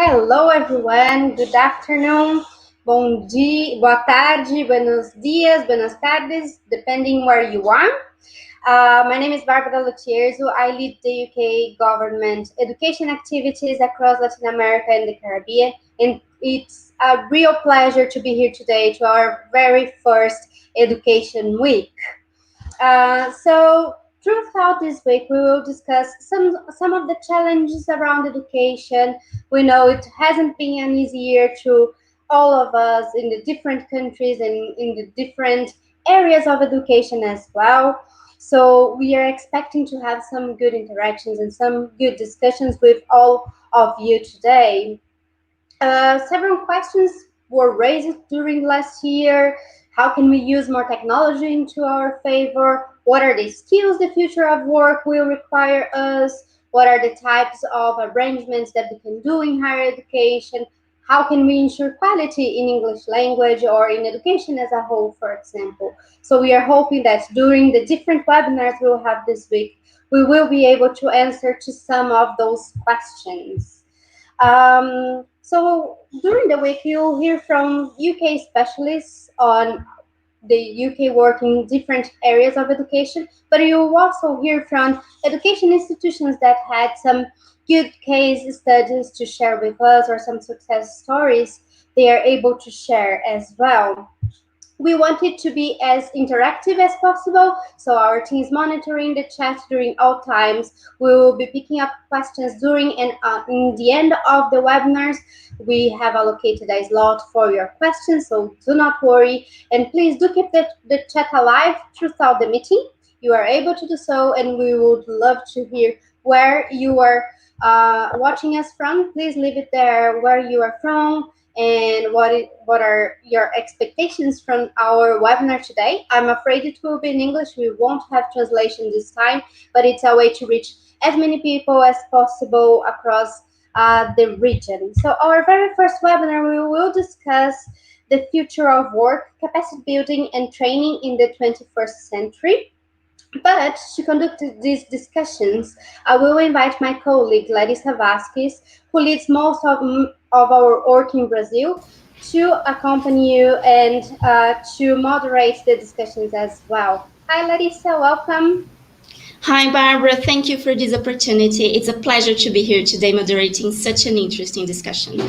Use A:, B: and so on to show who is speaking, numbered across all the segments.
A: Hello, everyone. Good afternoon. Bom dia, boa tarde, buenos dias, buenas tardes, depending where you are. My name is Barbara Lutierzo. I lead the UK government education activities across Latin America and the Caribbean. And it's a real pleasure to be here today to our very first Education Week. So throughout this week, we will discuss some of the challenges around education. We know it hasn't been an easy year to all of us in the different countries and in the different areas of education as well. So we are expecting to have some good interactions and some good discussions with all of you today. Several questions were raised during last year. How can we use more technology into our favor? What are the skills the future of work will require us? What are the types of arrangements that we can do in higher education? How can we ensure quality in English language or in education as a whole, for example? So we are hoping that during the different webinars we'll have this week, we will be able to answer to some of those questions. So during the week, you'll hear from UK specialists on the UK work in different areas of education, but you'll also hear from education institutions that had some good case studies to share with us or some success stories they are able to share as well. We want it to be as interactive as possible, so our team is monitoring the chat during all times. We will be picking up questions during and in the end of the webinars. We have allocated a slot for your questions, so do not worry. And please do keep the chat alive throughout the meeting. You are able to do so, and we would love to hear where you are watching us from. Please leave it there where you are from and what are your expectations from our webinar today. I'm afraid it will be in English. We won't have translation this time, but it's a way to reach as many people as possible across the region. So our very first webinar, we will discuss the future of work, capacity building and training in the 21st century. But to conduct these discussions, I will invite my colleague Larissa Vasquez, who leads most of our work in Brazil, to accompany you and to moderate the discussions as well. Hi, Larissa, welcome.
B: Hi, Barbara. Thank you for this opportunity. It's a pleasure to be here today moderating such an interesting discussion.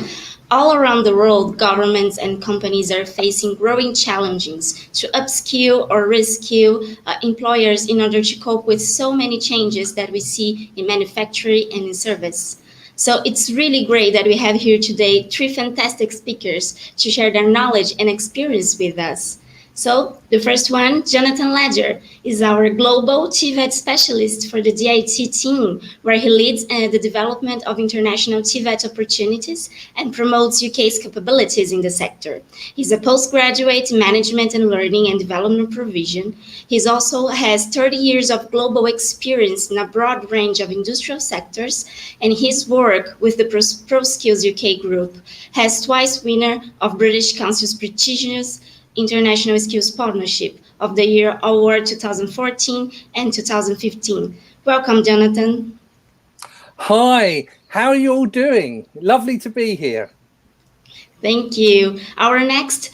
B: All around the world, governments and companies are facing growing challenges to upskill or reskill employers in order to cope with so many changes that we see in manufacturing and in service. So it's really great that we have here today three fantastic speakers to share their knowledge and experience with us. So the first one, Jonathan Ledger, is our global TVET specialist for the DIT team, where he leads the development of international TVET opportunities and promotes UK's capabilities in the sector. He's a postgraduate in management and learning and development provision. He also has 30 years of global experience in a broad range of industrial sectors, and his work with the ProSkills UK group has twice winner of British Council's prestigious International Skills Partnership of the Year Award 2014 and 2015. Welcome, Jonathan.
C: Hi, how are you all doing? Lovely to be here.
B: Thank you. Our next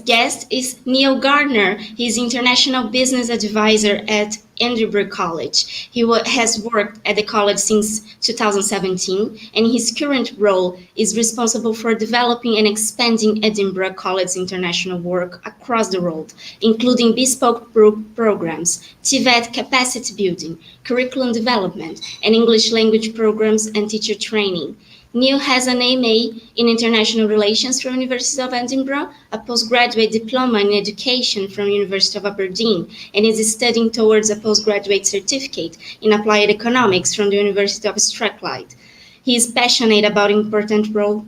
B: guest is Neil Gardner. He's International Business Advisor at Edinburgh College. He has worked at the college since 2017, and his current role is responsible for developing and expanding Edinburgh College's international work across the world, including bespoke programs, TVET capacity building, curriculum development, and English language programs and teacher training. Neil has an MA in International Relations from University of Edinburgh, a postgraduate diploma in education from University of Aberdeen, and is studying towards a postgraduate certificate in applied economics from the University of Strathclyde. He is passionate about the important role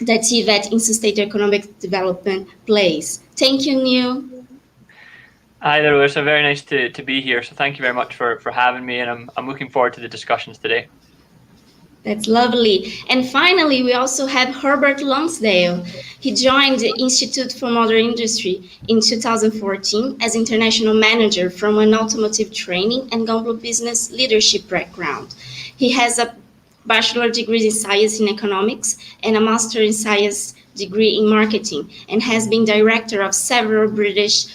B: that TVET in sustainable economic development plays. Thank you, Neil.
D: Hi there, Larissa. Very nice to be here. So thank you very much for having me, and I'm looking forward to the discussions today.
B: That's lovely. And finally, we also have Herbert Lonsdale. He joined the Institute for Modern Industry in 2014 as international manager from an automotive training and global business leadership background. He has a bachelor degrees in science in economics, and a master in science degree in marketing, and has been director of several British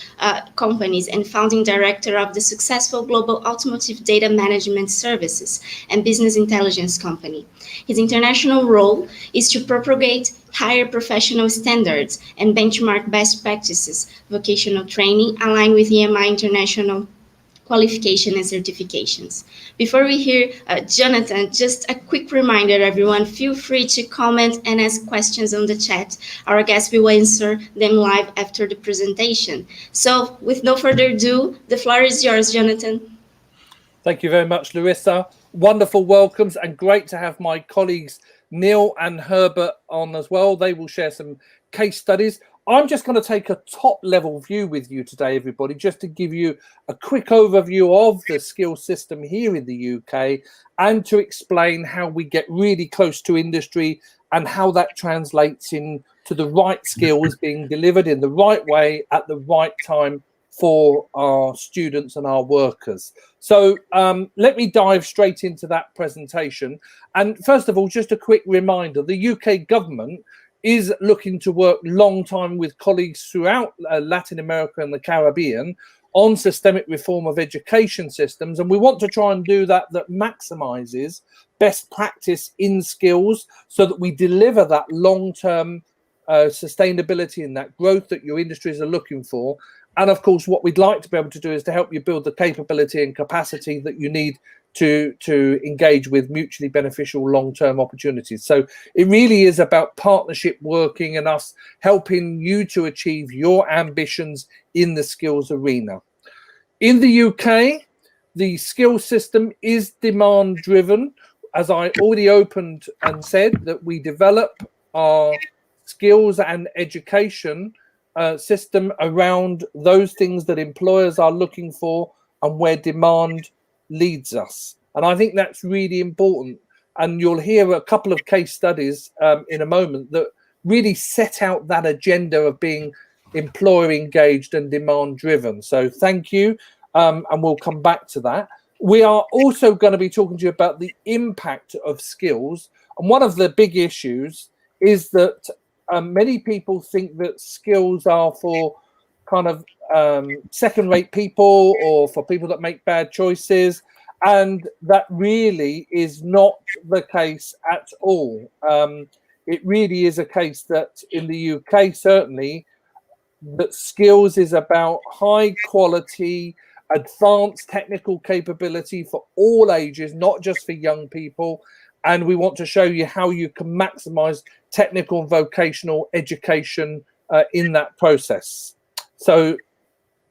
B: companies and founding director of the successful global automotive data management services and business intelligence company. His international role is to propagate higher professional standards and benchmark best practices, vocational training aligned with EMI International qualification and certifications. Before we hear Jonathan, just a quick reminder, everyone, feel free to comment and ask questions on the chat. Our guests will answer them live after the presentation. So with no further ado, the floor is yours, Jonathan.
C: Thank you very much, Larissa. Wonderful welcomes and great to have my colleagues Neil and Herbert on as well. They will share some case studies. I'm just going to take a top level view with you today, everybody, just to give you a quick overview of the skills system here in the UK and to explain how we get really close to industry and how that translates into the right skills being delivered in the right way at the right time for our students and our workers. So let me dive straight into that presentation. And first of all, just a quick reminder, the UK government is looking to work long time with colleagues throughout Latin America and the Caribbean on systemic reform of education systems. And we want to try and do that maximizes best practice in skills so that we deliver that long-term sustainability and that growth that your industries are looking for. And of course, what we'd like to be able to do is to help you build the capability and capacity that you need to engage with mutually beneficial long-term opportunities. So it really is about partnership working and us helping you to achieve your ambitions in the skills arena. In the UK, the skills system is demand driven. As I already opened and said, that we develop our skills and education system around those things that employers are looking for and where demand leads us. And I think that's really important. And you'll hear a couple of case studies in a moment that really set out that agenda of being employer engaged and demand driven. So thank you. And we'll come back to that. We are also going to be talking to you about the impact of skills. And one of the big issues is that many people think that skills are for kind of second-rate people or for people that make bad choices, and that really is not the case at all. It really is a case that in the UK, certainly, that skills is about high quality, advanced technical capability for all ages, not just for young people. And we want to show you how you can maximize technical and vocational education in that process. So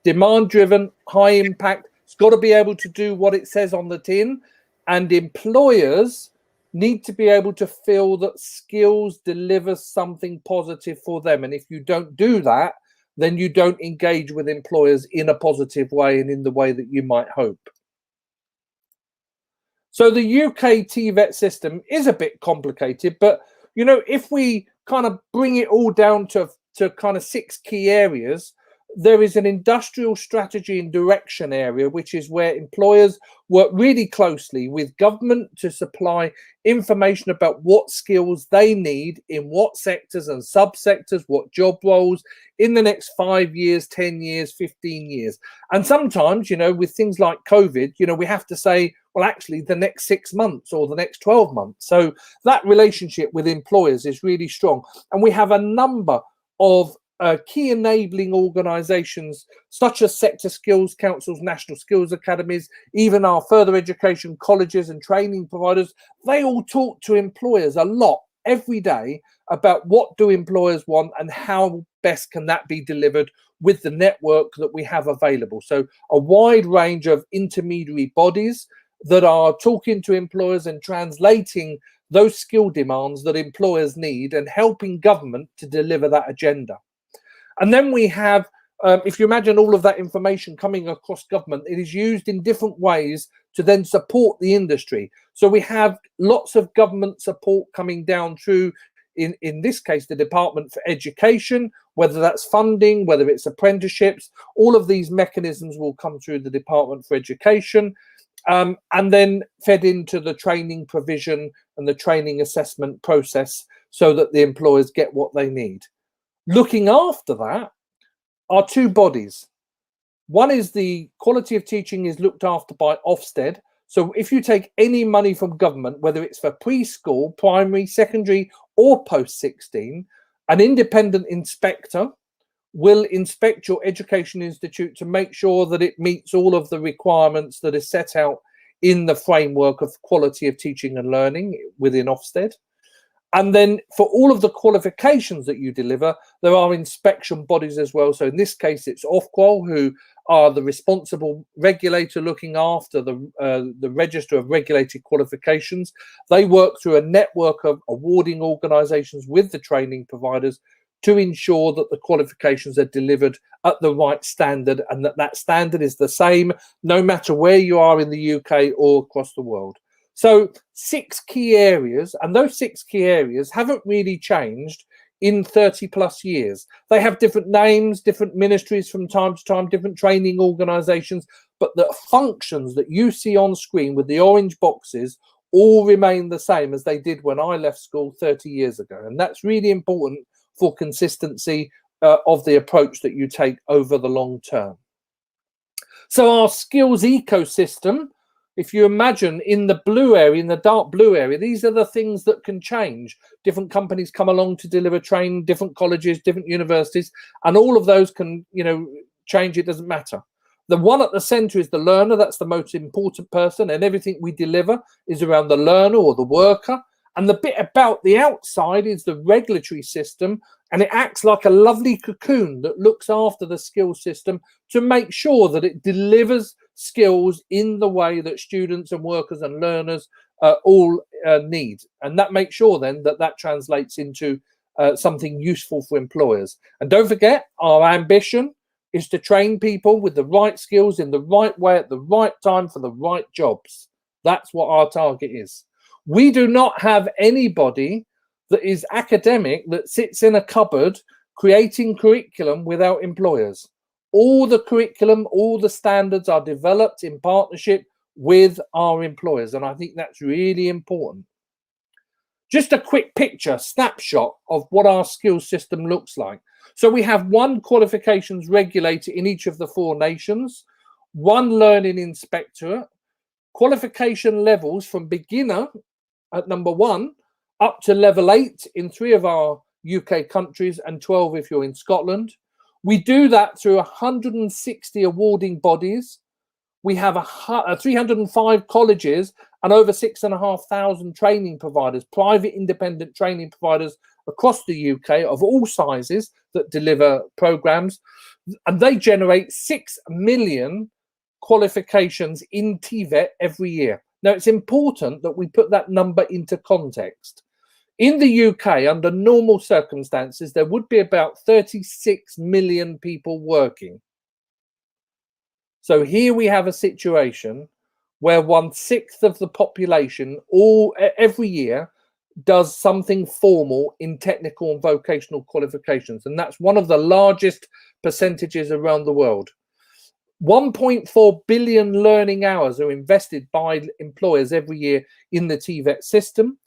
C: demand driven, high impact, it's got to be able to do what it says on the tin, and employers need to be able to feel that skills deliver something positive for them. And if you don't do that, then you don't engage with employers in a positive way and in the way that you might hope. So the UK TVET system is a bit complicated, but you know, if we kind of bring it all down to kind of 6 key areas, there is an industrial strategy and direction area, which is where employers work really closely with government to supply information about what skills they need in what sectors and subsectors, what job roles in the next 5 years, 10 years, 15 years. And sometimes, you know, with things like COVID, you know, we have to say, well, actually, the next 6 months or the next 12 months. So that relationship with employers is really strong. And we have a number of key enabling organisations such as sector skills councils, national skills academies, even our further education colleges and training providers. They all talk to employers a lot every day about what do employers want and how best can that be delivered with the network that we have available. So a wide range of intermediary bodies that are talking to employers and translating those skill demands that employers need and helping government to deliver that agenda. And then we have, if you imagine all of that information coming across government, it is used in different ways to then support the industry. So we have lots of government support coming down through, in this case, the Department for Education, whether that's funding, whether it's apprenticeships, all of these mechanisms will come through the Department for Education. and then fed into the training provision and the training assessment process so that the employers get what they need. Looking after that are two bodies. One is the quality of teaching is looked after by Ofsted. So if you take any money from government, whether it's for preschool, primary, secondary, or post 16, an independent inspector will inspect your education institute to make sure that it meets all of the requirements that is set out in the framework of quality of teaching and learning within Ofsted. And then for all of the qualifications that you deliver, there are inspection bodies as well. So in this case, it's Ofqual, who are the responsible regulator looking after the register of regulated qualifications. They work through a network of awarding organisations with the training providers to ensure that the qualifications are delivered at the right standard, and that standard is the same no matter where you are in the UK or across the world. So 6 key areas, and those 6 key areas haven't really changed in 30 plus years. They have different names, different ministries from time to time, different training organisations, but the functions that you see on screen with the orange boxes all remain the same as they did when I left school 30 years ago. And that's really important for consistency of the approach that you take over the long term. So our skills ecosystem, if you imagine in the blue area, in the dark blue area, these are the things that can change. Different companies come along to deliver training, different colleges, different universities, and all of those can, change. It doesn't matter. The one at the center is the learner. That's the most important person, and everything we deliver is around the learner or the worker. And the bit about the outside is the regulatory system, and it acts like a lovely cocoon that looks after the skills system to make sure that it delivers skills in the way that students and workers and learners all need. And that makes sure then that translates into something useful for employers. And don't forget, our ambition is to train people with the right skills in the right way at the right time for the right jobs. That's what our target is. We do not have anybody that is academic that sits in a cupboard creating curriculum without employers. All the curriculum, all the standards are developed in partnership with our employers. And I think that's really important. Just a quick picture, snapshot of what our skills system looks like. So we have one qualifications regulator in each of the 4 nations, one learning inspectorate, qualification levels from beginner at number 1 up to level 8 in 3 of our UK countries and 12 if you're in Scotland. We do that through 160 awarding bodies. We have 305 colleges and over 6,500 training providers, private independent training providers across the UK of all sizes that deliver programs. And they generate 6 million qualifications in TVET every year. Now, it's important that we put that number into context. In the UK, under normal circumstances, there would be about 36 million people working. So here we have a situation where 1/6 of the population every year does something formal in technical and vocational qualifications. And that's one of the largest percentages around the world. 1.4 billion learning hours are invested by employers every year in the TVET system,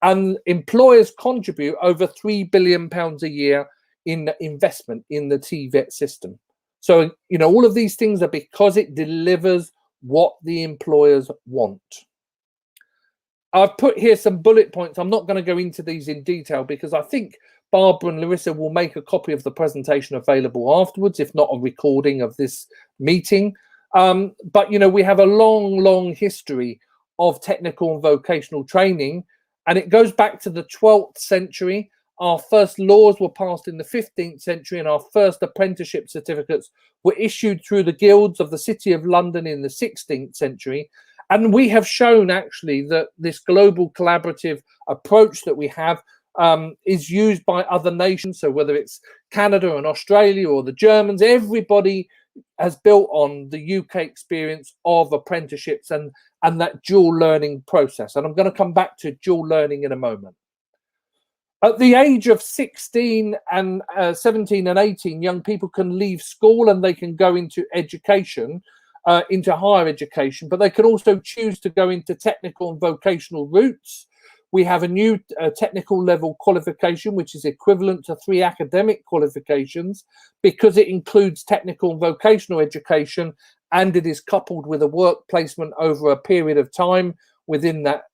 C: and employers contribute over £3 billion a year in investment in the TVET system. So, all of these things are because it delivers what the employers want. I've put here some bullet points. I'm not going to go into these in detail because I think Barbara and Larissa will make a copy of the presentation available afterwards, if not a recording of this meeting. But, we have a long history of technical and vocational training, and it goes back to the 12th century. Our first laws were passed in the 15th century, and our first apprenticeship certificates were issued through the guilds of the City of London in the 16th century. And we have shown actually that this global collaborative approach that we have is used by other nations. So whether it's Canada and Australia or the Germans, everybody has built on the UK experience of apprenticeships and that dual learning process. And I'm going to come back to dual learning in a moment. At the age of 16 and 17 and 18, young people can leave school and they can go into education. into higher education, but they can also choose to go into technical and vocational routes. We have a new technical level qualification, which is equivalent to 3 academic qualifications, because it includes technical and vocational education, and it is coupled with a work placement over a period of time within that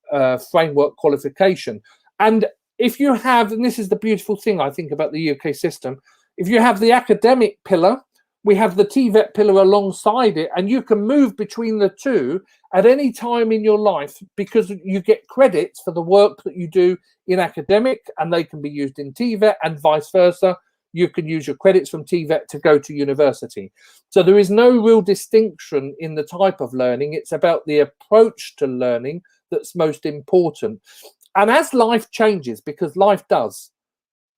C: framework qualification. And if you have, and this is the beautiful thing I think about the UK system, if you have the academic pillar, we have the TVET pillar alongside it, and you can move between the two at any time in your life, because you get credits for the work that you do in academic, and they can be used in TVET, and vice versa. You can use your credits from TVET to go to university. So there is no real distinction in the type of learning. It's about the approach to learning that's most important. And as life changes, because life does,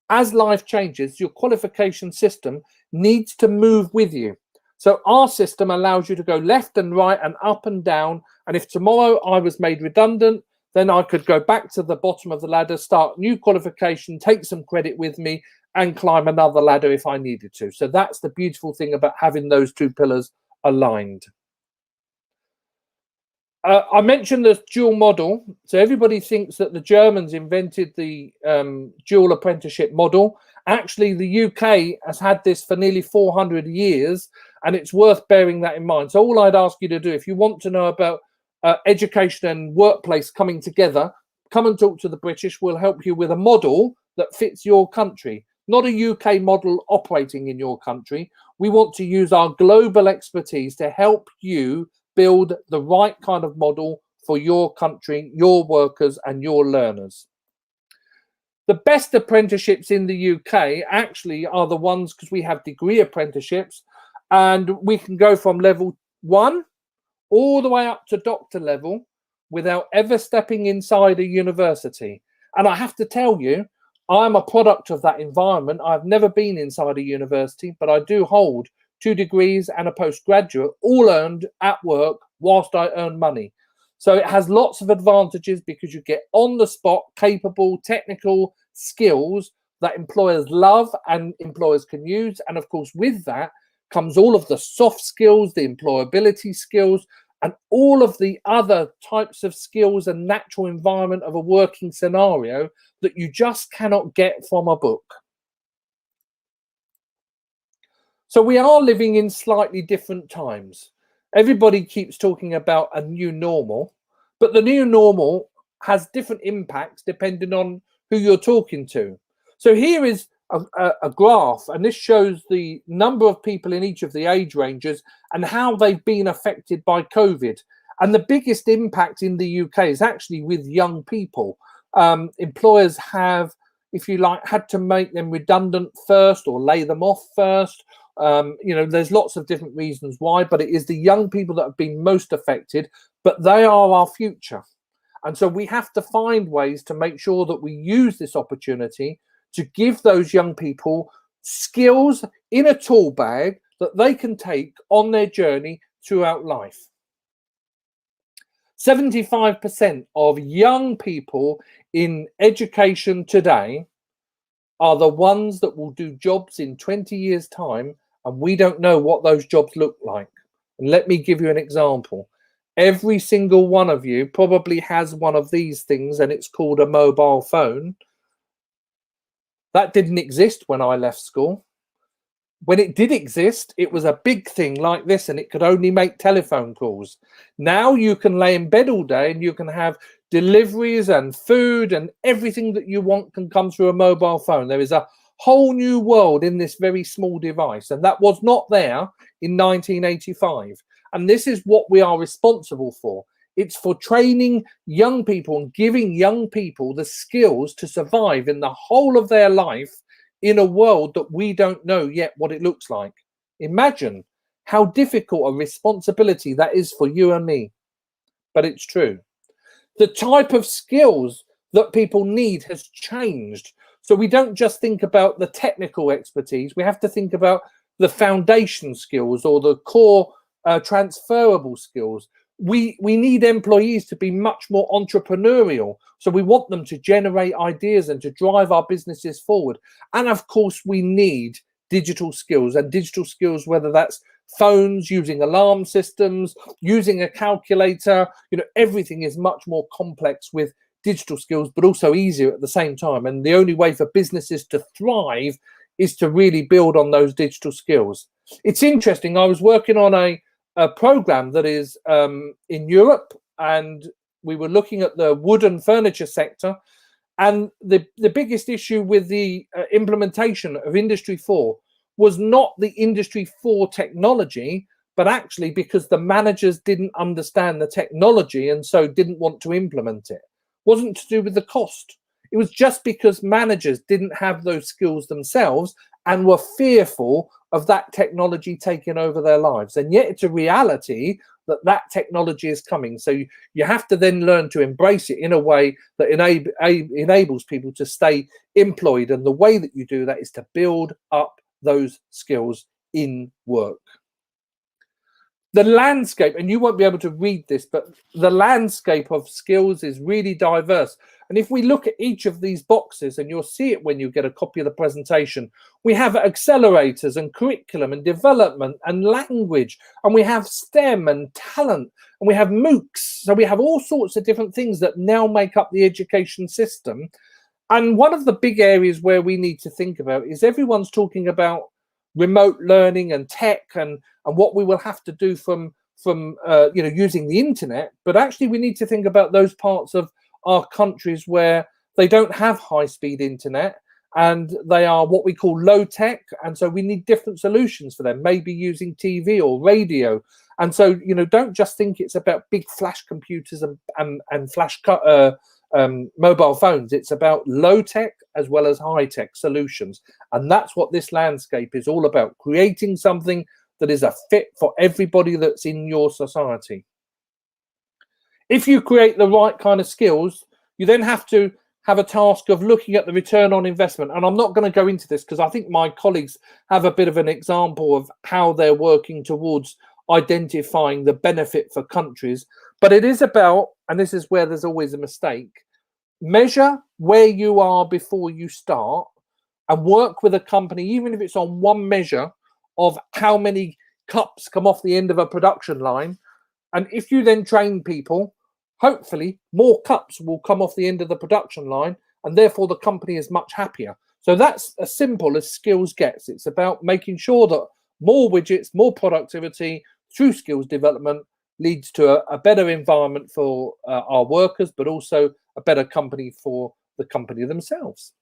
C: as life changes, your qualification system needs to move with you. So our system allows you to go left and right and up and down. And if tomorrow I was made redundant, then I could go back to the bottom of the ladder, start new qualification, take some credit with me, and climb another ladder if I needed to. So that's the beautiful thing about having those two pillars aligned. I mentioned the dual model. So everybody thinks that the Germans invented the dual apprenticeship model. Actually, the UK has had this for nearly 400 years, and it's worth bearing that in mind. So all I'd ask you to do, if you want to know about education and workplace coming together, come and talk to the British. We'll help you with a model that fits your country, not a UK model operating in your country. We want to use our global expertise to help you build the right kind of model for your country, your workers, and your learners. The best apprenticeships in the UK actually are the ones, because we have degree apprenticeships, and we can go from level 1 all the way up to doctor level without ever stepping inside a university. And I have to tell you, I'm a product of that environment. I've never been inside a university, but I do hold 2 degrees and a postgraduate, all earned at work whilst I earn money. So it has lots of advantages, because you get on the spot, capable, technical skills that employers love and employers can use. And of course, with that comes all of the soft skills, the employability skills, and all of the other types of skills and natural environment of a working scenario that you just cannot get from a book. So we are living in slightly different times. Everybody keeps talking about a new normal, but the new normal has different impacts depending on who you're talking to. So here is a graph, and this shows the number of people in each of the age ranges and how they've been affected by COVID. And the biggest impact in the UK is actually with young people. Employers have, if you like, had to make them redundant first or lay them off first. There's lots of different reasons why, but it is the young people that have been most affected, but they are our future. And so we have to find ways to make sure that we use this opportunity to give those young people skills in a tool bag that they can take on their journey throughout life. 75% of young people in education today are the ones that will do jobs in 20 years' time, and we don't know what those jobs look like. And let me give you an example. Every single one of you probably has one of these things, and it's called a mobile phone. That didn't exist when I left school. When it did exist, it was a big thing like this, and it could only make telephone calls. Now you can lay in bed all day and you can have deliveries and food, and everything that you want can come through a mobile phone. There is a whole new world in this very small device, and that was not there in 1985. And this is what we are responsible for. It's for training young people and giving young people the skills to survive in the whole of their life in a world that we don't know yet what it looks like. Imagine how difficult a responsibility that is for you and me. But it's true. The type of skills that people need has changed. So we don't just think about the technical expertise. We have to think about the foundation skills or the core transferable skills. We need employees to be much more entrepreneurial. So we want them to generate ideas and to drive our businesses forward. And of course, we need digital skills, and digital skills, whether that's phones, using alarm systems, using a calculator. Everything is much more complex with digital skills, but also easier at the same time. And the only way for businesses to thrive is to really build on those digital skills. It's interesting. I was working on a program that is in Europe, and we were looking at the wooden furniture sector. And the biggest issue with the implementation of Industry 4 was not the Industry 4 technology, but actually because the managers didn't understand the technology and so didn't want to implement it. It wasn't to do with the cost. It was just because managers didn't have those skills themselves and were fearful of that technology taking over their lives. And yet it's a reality that technology is coming. So you have to then learn to embrace it in a way that enables people to stay employed. And the way that you do that is to build up those skills in work. The landscape, and you won't be able to read this, but the landscape of skills is really diverse. And if we look at each of these boxes, and you'll see it when you get a copy of the presentation, we have accelerators and curriculum and development and language, and we have STEM and talent, and we have MOOCs. So we have all sorts of different things that now make up the education system. And one of the big areas where we need to think about is everyone's talking about remote learning and tech and what we will have to do from using the internet. But actually we need to think about those parts of our countries where they don't have high-speed internet and they are what we call low tech, and so we need different solutions for them, maybe using TV or radio. And so don't just think it's about big flash computers and flash mobile phones. It's about low tech as well as high tech solutions, and that's what this landscape is all about, creating something that is a fit for everybody that's in your society. If you create the right kind of skills, you then have to have a task of looking at the return on investment. And I'm not going to go into this because I think my colleagues have a bit of an example of how they're working towards identifying the benefit for countries. But it is about, and this is where there's always a mistake, measure where you are before you start and work with a company, even if it's on one measure of how many cups come off the end of a production line. And if you then train people, hopefully more cups will come off the end of the production line, and therefore the company is much happier. So that's as simple as skills gets. It's about making sure that more widgets, more productivity through skills development leads to a better environment for our workers, but also a better company for the company themselves.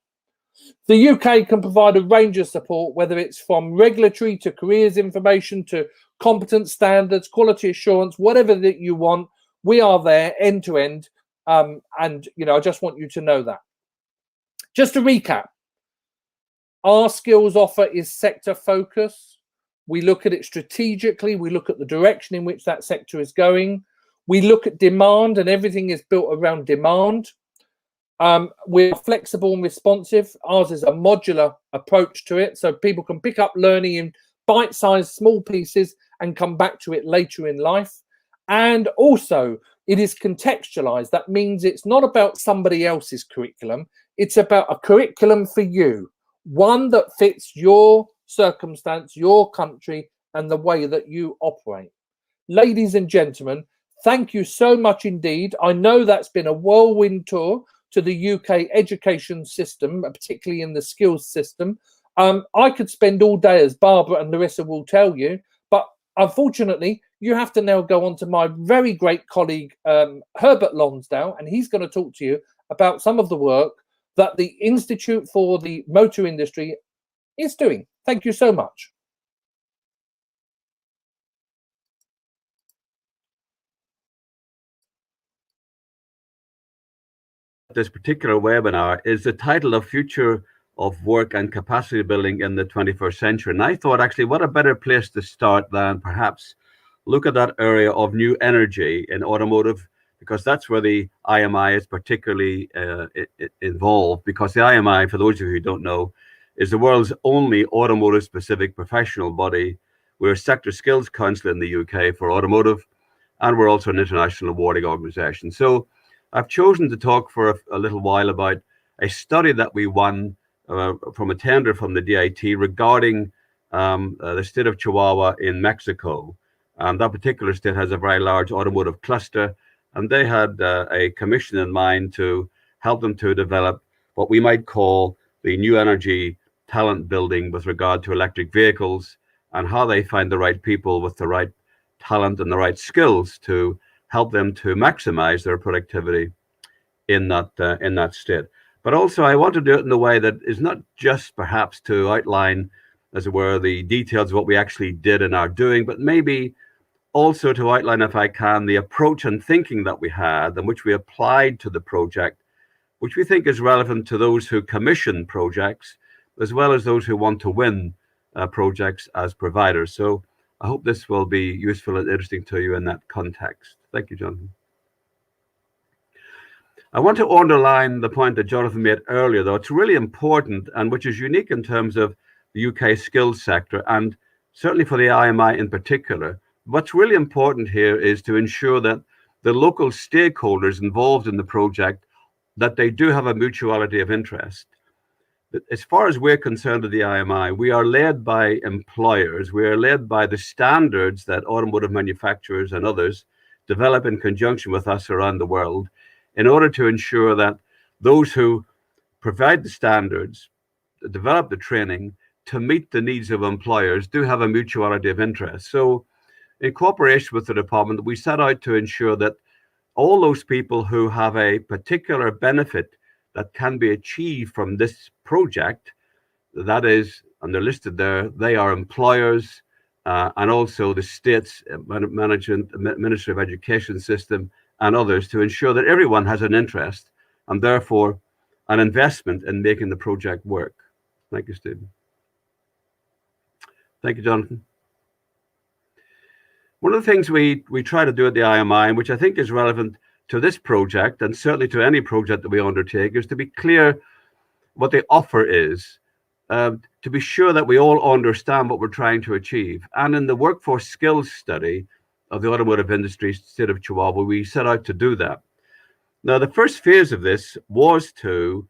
C: The UK can provide a range of support, whether it's from regulatory to careers information to competence standards, quality assurance, whatever that you want. We are there end to end. And, I just want you to know that. Just to recap, our skills offer is sector focus. We look at it strategically. We look at the direction in which that sector is going. We look at demand, and everything is built around demand. We're flexible and responsive. Ours is a modular approach to it, so people can pick up learning in bite-sized small pieces and come back to it later in life. And also, it is contextualized. That means it's not about somebody else's curriculum. It's about a curriculum for you, one that fits your circumstance, your country, and the way that you operate. Ladies and gentlemen, thank you so much indeed. I know that's been a whirlwind tour to the UK education system, particularly in the skills system. I could spend all day, as Barbara and Larissa will tell you, but unfortunately, you have to now go on to my very great colleague, Herbert Lonsdale, and he's going to talk to you about some of the work that the Institute for the Motor Industry is doing. Thank you so much.
E: This particular webinar is the title of Future of Work and Capacity Building in the 21st Century. And I thought, actually, what a better place to start than perhaps look at that area of new energy in automotive, because that's where the IMI is particularly involved. Because the IMI, for those of you who don't know, is the world's only automotive-specific professional body. We're a sector skills council in the UK for automotive, and we're also an international awarding organization. So I've chosen to talk for a little while about a study that we won from a tender from the DIT regarding the state of Chihuahua in Mexico. That particular state has a very large automotive cluster, and they had a commission in mind to help them to develop what we might call the new energy talent building with regard to electric vehicles and how they find the right people with the right talent and the right skills to help them to maximize their productivity in that state. But also, I want to do it in a way that is not just perhaps to outline, as it were, the details of what we actually did and are doing, but maybe also to outline, if I can, the approach and thinking that we had and which we applied to the project, which we think is relevant to those who commission projects, as well as those who want to win projects as providers. So I hope this will be useful and interesting to you in that context. Thank you, Jonathan. I want to underline the point that Jonathan made earlier, though. It's really important and which is unique in terms of the UK skills sector and certainly for the IMI in particular. What's really important here is to ensure that the local stakeholders involved in the project, that they do have a mutuality of interest. As far as we're concerned at the IMI, we are led by employers. We are led by the standards that automotive manufacturers and others develop in conjunction with us around the world in order to ensure that those who provide the standards, develop the training to meet the needs of employers do have a mutuality of interest. So in cooperation with the department, we set out to ensure that all those people who have a particular benefit that can be achieved from this project, that is, and they're listed there, they are employers and also the state's management, Ministry of Education system and others, to ensure that everyone has an interest and therefore an investment in making the project work. Thank you, Stephen. Thank you, Jonathan. One of the things we try to do at the IMI, which I think is relevant to this project and certainly to any project that we undertake, is to be clear what the offer is, to be sure that we all understand what we're trying to achieve. And in the workforce skills study of the automotive industry, state of Chihuahua, we set out to do that. Now, the first phase of this was to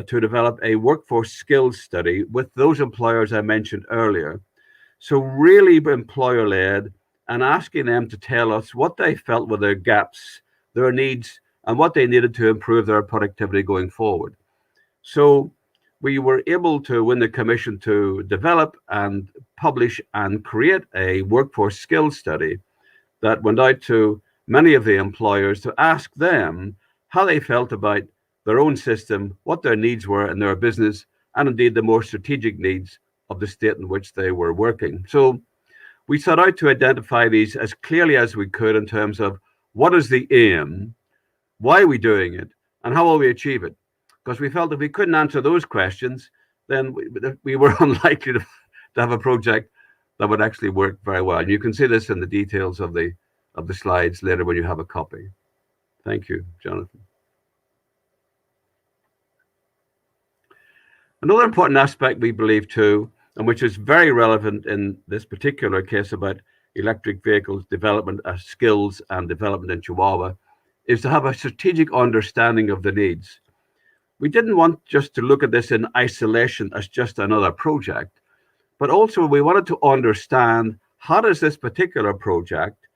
E: develop a workforce skills study with those employers I mentioned earlier. So really employer-led and asking them to tell us what they felt were their gaps, their needs, and what they needed to improve their productivity going forward. So we were able to win the commission to develop and publish and create a workforce skills study that went out to many of the employers to ask them how they felt about their own system, what their needs were in their business, and indeed the more strategic needs of the state in which they were working. So we set out to identify these as clearly as we could in terms of what is the aim, why are we doing it, and how will we achieve it? Because we felt if we couldn't answer those questions, then we were unlikely to have a project that would actually work very well. And you can see this in the details of the slides later when you have a copy. Thank you, Jonathan. Another important aspect we believe too, and which is very relevant in this particular case about electric vehicles development, skills and development in Chihuahua, is to have a strategic understanding of the needs. We didn't want just to look at this in isolation as just another project, but also we wanted to understand how does this particular project,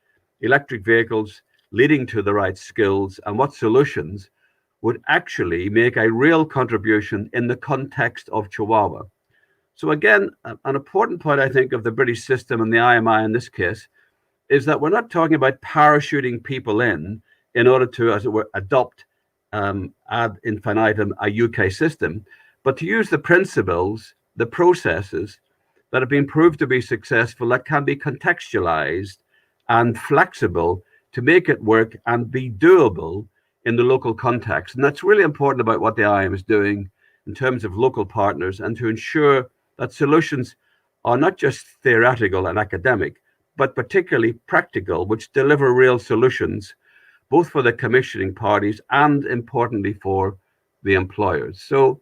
E: electric vehicles leading to the right skills, and what solutions would actually make a real contribution in the context of Chihuahua. So again, an important point, I think, of the British system and the IMI in this case is that we're not talking about parachuting people in order to, as it were, adopt ad infinitum a UK system, but to use the principles, the processes that have been proved to be successful that can be contextualized and flexible to make it work and be doable in the local context. And that's really important about what the IM is doing in terms of local partners and to ensure that solutions are not just theoretical and academic, but particularly practical, which deliver real solutions, both for the commissioning parties and importantly for the employers. So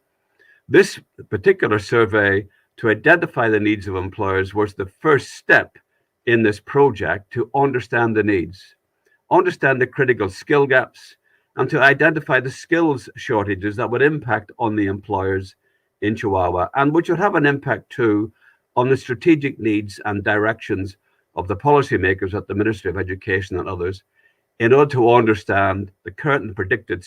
E: this particular survey to identify the needs of employers was the first step in this project to understand the needs, understand the critical skill gaps, and to identify the skills shortages that would impact on the employers in Chihuahua and which would have an impact too on the strategic needs and directions of the policymakers at the Ministry of Education and others in order to understand the current and predicted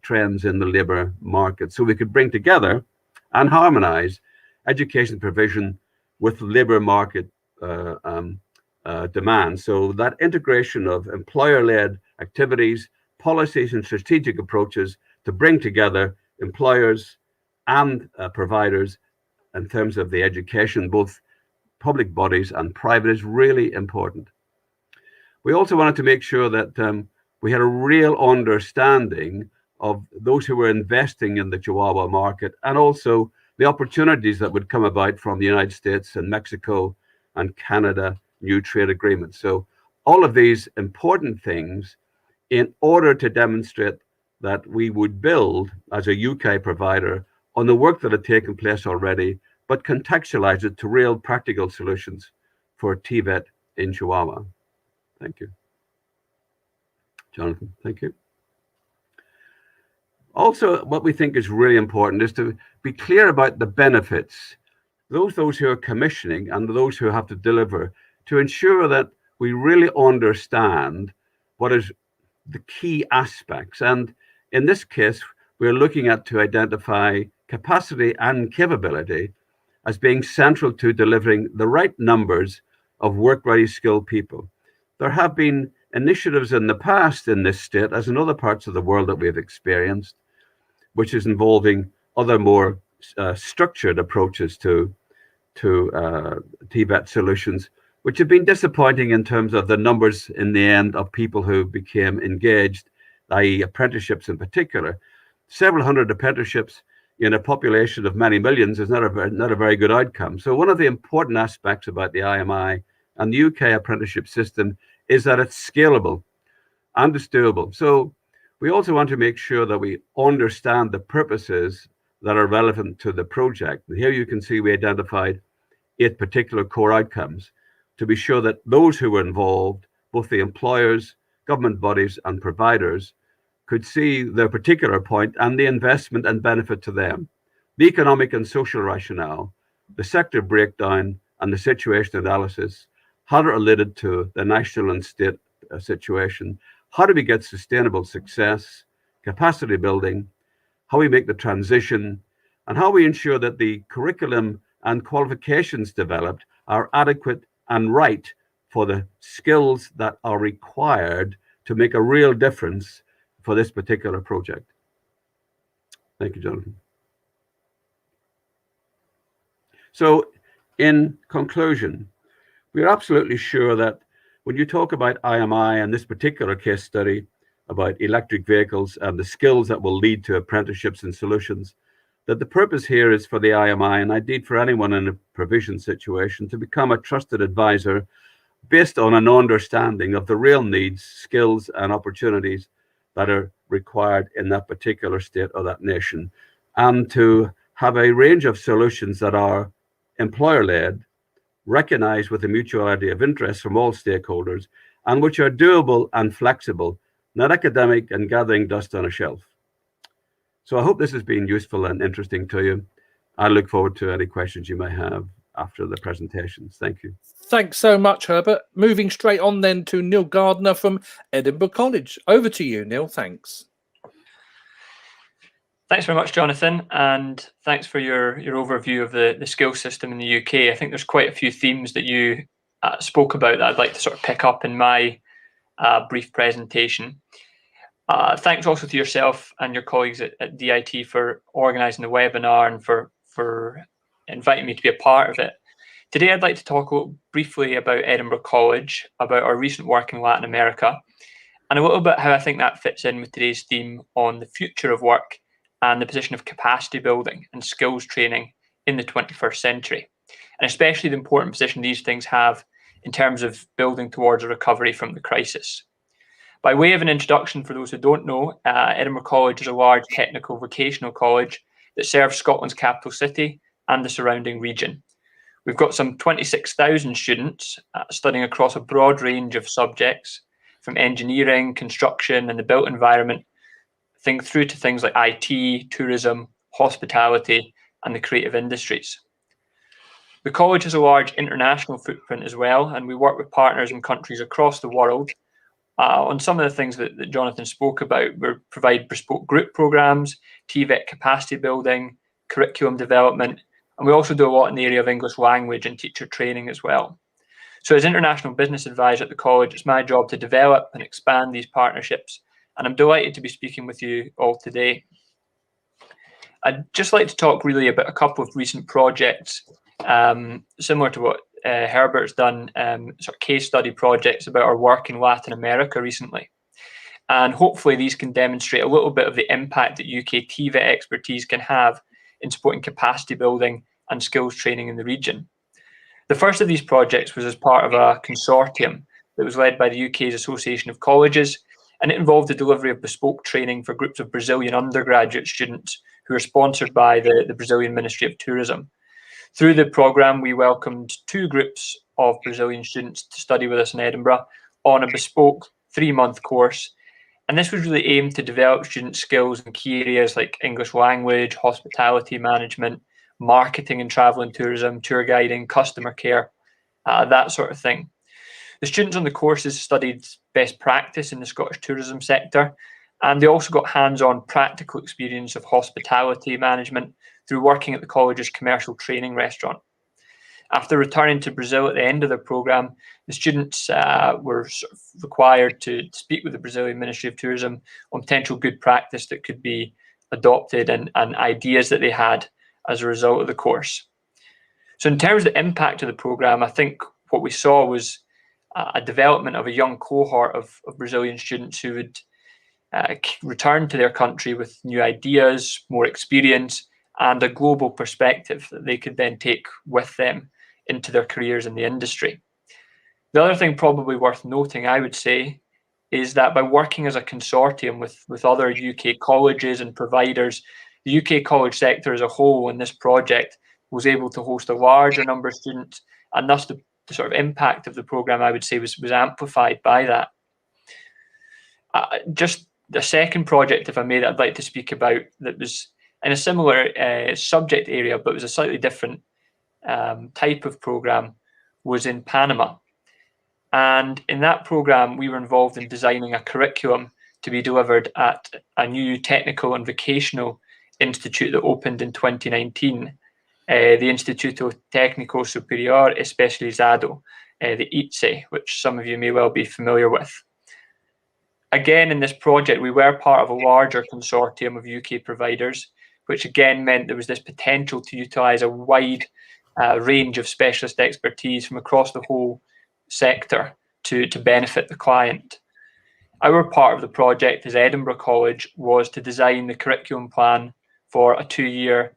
E: trends in the labour market, so we could bring together and harmonise education provision with labour market demand. So that integration of employer-led activities, policies and strategic approaches to bring together employers and providers in terms of the education, both public bodies and private, is really important. We also wanted to make sure that we had a real understanding of those who were investing in the Chihuahua market, and also the opportunities that would come about from the United States and Mexico and Canada new trade agreements. So all of these important things in order to demonstrate that we would build as a UK provider on the work that had taken place already, but contextualize it to real practical solutions for TVET in Chihuahua. Thank you. Jonathan, thank you. Also, what we think is really important is to be clear about the benefits, those who are commissioning and those who have to deliver, to ensure that we really understand what is the key aspects. And in this case, we're looking at to identify capacity and capability as being central to delivering the right numbers of work-ready skilled people. There have been initiatives in the past in this state, as in other parts of the world that we've experienced, which is involving other more structured approaches to TVET solutions, which have been disappointing in terms of the numbers in the end of people who became engaged, i.e. apprenticeships in particular. Several hundred apprenticeships in a population of many millions is not a very good outcome. So one of the important aspects about the IMI and the UK apprenticeship system is that it's scalable and it's doable. So we also want to make sure that we understand the purposes that are relevant to the project. And here you can see we identified 8 particular core outcomes to be sure that those who were involved, both the employers, government bodies and providers, could see their particular point and the investment and benefit to them, the economic and social rationale, the sector breakdown and the situation analysis, how it related to the national and state situation, how do we get sustainable success, capacity building, how we make the transition, and how we ensure that the curriculum and qualifications developed are adequate and right for the skills that are required to make a real difference for this particular project. Thank you, Jonathan. So in conclusion, we're absolutely sure that when you talk about IMI and this particular case study about electric vehicles and the skills that will lead to apprenticeships and solutions, that the purpose here is for the IMI, and indeed for anyone in a provision situation, to become a trusted advisor based on an understanding of the real needs, skills and opportunities that are required in that particular state or that nation, and to have a range of solutions that are employer-led, recognized with a mutuality of interest from all stakeholders, and which are doable and flexible, not academic and gathering dust on a shelf. So I hope this has been useful and interesting to you. I look forward to any questions you may have after the presentations. Thank you.
C: Thanks so much, Herbert. Moving straight on then to Neil Gardner from Edinburgh College. Over to you, Neil. Thanks.
D: Thanks very much, Jonathan, and thanks for your overview of the skill system in the UK. I think there's quite a few themes that you spoke about that I'd like to sort of pick up in my brief presentation. Thanks also to yourself and your colleagues at DIT for organising the webinar and for inviting me to be a part of it. Today, I'd like to talk briefly about Edinburgh College, about our recent work in Latin America, and a little bit how I think that fits in with today's theme on the future of work and the position of capacity building and skills training in the 21st century, and especially the important position these things have in terms of building towards a recovery from the crisis. By way of an introduction, for those who don't know, Edinburgh College is a large technical vocational college that serves Scotland's capital city and the surrounding region. We've got some 26,000 students studying across a broad range of subjects, from engineering, construction and the built environment, through to things like IT, tourism, hospitality and the creative industries. The college has a large international footprint as well, and we work with partners in countries across the world on some of the things that Jonathan spoke about. We provide bespoke group programs, TVET capacity building, curriculum development, and we also do a lot in the area of English language and teacher training as well. So as International Business Advisor at the college, it's my job to develop and expand these partnerships, and I'm delighted to be speaking with you all today. I'd just like to talk really about a couple of recent projects, similar to what Herbert's done, sort of case study projects about our work in Latin America recently. And hopefully these can demonstrate a little bit of the impact that UK TVET expertise can have in supporting capacity building and skills training in the region. The first of these projects was as part of a consortium that was led by the UK's Association of Colleges, and it involved the delivery of bespoke training for groups of Brazilian undergraduate students who are sponsored by the Brazilian Ministry of Tourism. Through the programme, we welcomed 2 groups of Brazilian students to study with us in Edinburgh on a bespoke 3-month course. And this was really aimed to develop student skills in key areas like English language, hospitality management, marketing and travel and tourism, tour guiding, customer care, that sort of thing. The students on the courses studied best practice in the Scottish tourism sector, and they also got hands-on practical experience of hospitality management through working at the college's commercial training restaurant. After returning to Brazil at the end of their programme, the students were sort of required to speak with the Brazilian Ministry of Tourism on potential good practice that could be adopted and ideas that they had as a result of the course. So in terms of the impact of the programme, I think what we saw was a development of a young cohort of Brazilian students who would return to their country with new ideas, more experience, and a global perspective that they could then take with them into their careers in the industry. The other thing probably worth noting, I would say, is that by working as a consortium with other UK colleges and providers, the UK college sector as a whole in this project was able to host a larger number of students, and thus the sort of impact of the programme, I would say, was amplified by that. Just the second project, if I may, that I'd like to speak about that was in a similar subject area, but was a slightly different type of programme, was in Panama. And in that programme, we were involved in designing a curriculum to be delivered at a new technical and vocational institute that opened in 2019, the Instituto Técnico Superior Especializado, the ITSE, which some of you may well be familiar with. Again, in this project, we were part of a larger consortium of UK providers, which again meant there was this potential to utilise a wide range of specialist expertise from across the whole sector to benefit the client. Our part of the project as Edinburgh College was to design the curriculum plan for a 2-year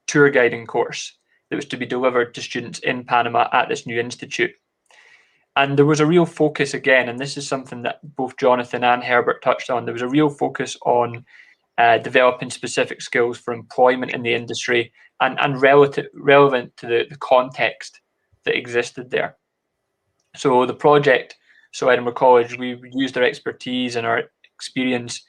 D: tour guiding course that was to be delivered to students in Panama at this new institute. And there was a real focus again, and this is something that both Jonathan and Herbert touched on, there was a real focus on developing specific skills for employment in the industry and relevant to the context that existed there. So the project, Edinburgh College, we used our expertise and our experience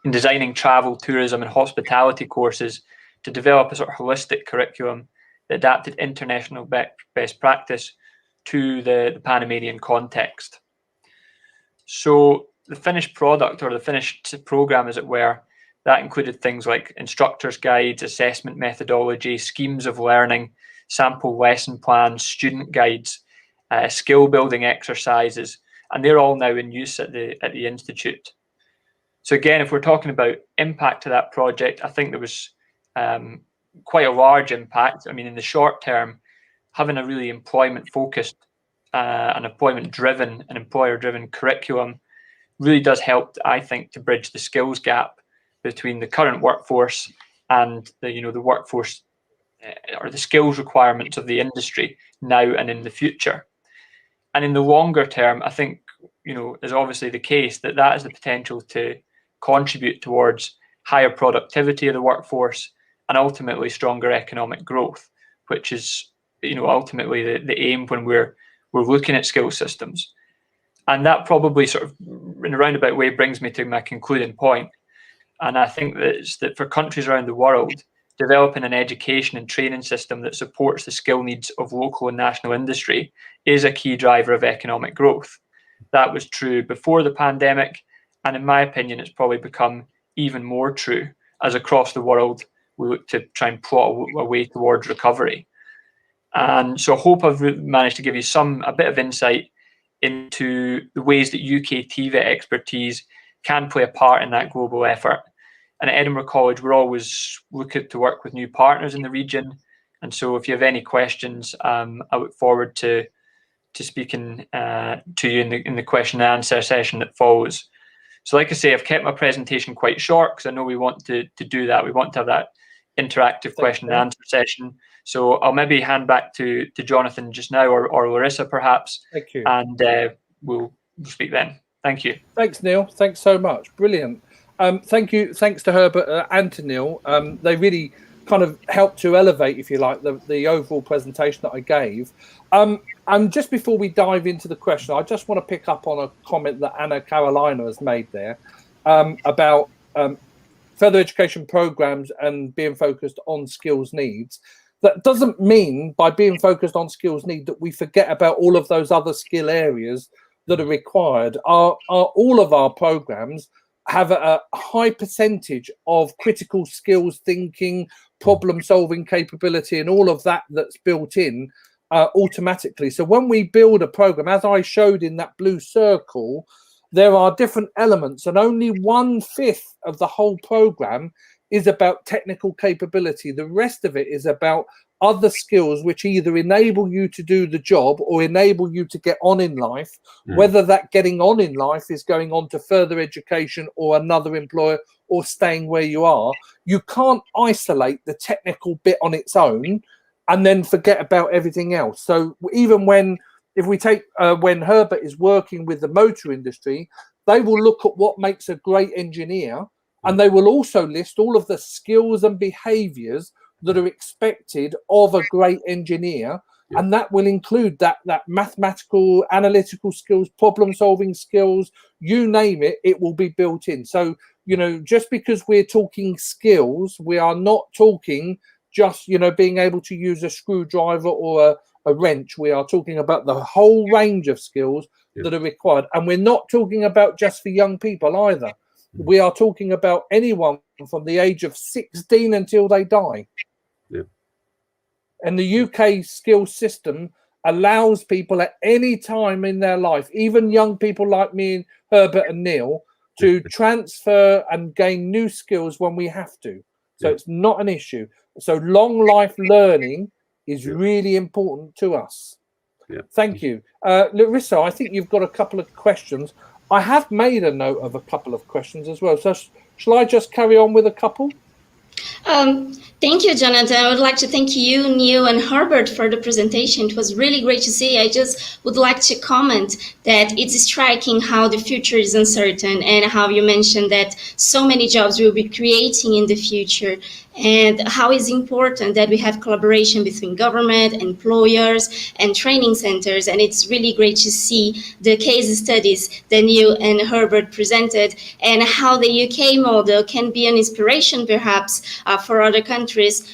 D: in designing travel, tourism and hospitality courses to develop a sort of holistic curriculum that adapted international best practice to the Panamanian context. So the finished product, or the finished programme as it were, that included things like instructors' guides, assessment methodology, schemes of learning, sample lesson plans, student guides, skill building exercises, and they're all now in use at the Institute. So again, if we're talking about impact of that project, I think there was quite a large impact. I mean, in the short term, having a really employment-focused and employment-driven and employer-driven curriculum really does help, I think, to bridge the skills gap between the current workforce and the workforce or the skills requirements of the industry now and in the future. And in the longer term, I think, is obviously the case that has the potential to contribute towards higher productivity of the workforce and ultimately stronger economic growth, which is, ultimately the aim when we're looking at skill systems. And that probably sort of in a roundabout way brings me to my concluding point. And I think that for countries around the world, developing an education and training system that supports the skill needs of local and national industry is a key driver of economic growth. That was true before the pandemic, and in my opinion, it's probably become even more true as across the world we look to try and plot a way towards recovery. And so I hope I've managed to give you a bit of insight into the ways that UK TVET expertise can play a part in that global effort. And at Edinburgh College, we're always looking to work with new partners in the region. And so if you have any questions, I look forward to speaking to you in the question and answer session that follows. So like I say, I've kept my presentation quite short because I know we want to do that. We want to have that interactive question and answer session. So I'll maybe hand back to Jonathan just now, or Larissa perhaps.
C: Thank you.
D: And we'll speak then. Thank you.
C: Thanks, Neil. Thanks so much. Brilliant. Thank you. Thanks to Herbert and to Neil. They really kind of helped to elevate, if you like, the overall presentation that I gave. And just before we dive into the question, I just want to pick up on a comment that Anna Carolina has made there about further education programs and being focused on skills needs. That doesn't mean by being focused on skills need that we forget about all of those other skill areas that are required. All of our programs have a high percentage of critical skills thinking, problem solving capability, and all of that that's built in automatically. So when we build a program, as I showed in that blue circle, there are different elements, and only 1/5 of the whole program is about technical capability. The rest of it is about other skills which either enable you to do the job or enable you to get on in life, whether that getting on in life is going on to further education or another employer or staying where you are. You can't isolate the technical bit on its own and then forget about everything else. So even if we take when Herbert is working with the motor industry, they will look at what makes a great engineer, and they will also list all of the skills and behaviors that are expected of a great engineer. And that will include that mathematical, analytical skills, problem solving skills, you name it, it will be built in. So, you know, just because we're talking skills, we are not talking just, you know, being able to use a screwdriver or a wrench. We are talking about the whole range of skills that are required. And we're not talking about just for young people either. We are talking about anyone from the age of 16 until they die. And the UK skills system allows people at any time in their life, even young people like me and Herbert and Neil, to transfer and gain new skills when we have to. So it's not an issue. So long life learning is really important to us. Thank you. Larissa, I think you've got a couple of questions. I have made a note of a couple of questions as well. So shall I just carry on with a couple?
B: Thank you, Jonathan. I would like to thank you, Neil, and Herbert for the presentation. It was really great to see. I just would like to comment that it's striking how the future is uncertain and how you mentioned that so many jobs will be creating in the future, and how it's important that we have collaboration between government, employers, and training centers. And it's really great to see the case studies that Neil and Herbert presented, and how the UK model can be an inspiration perhaps for other countries,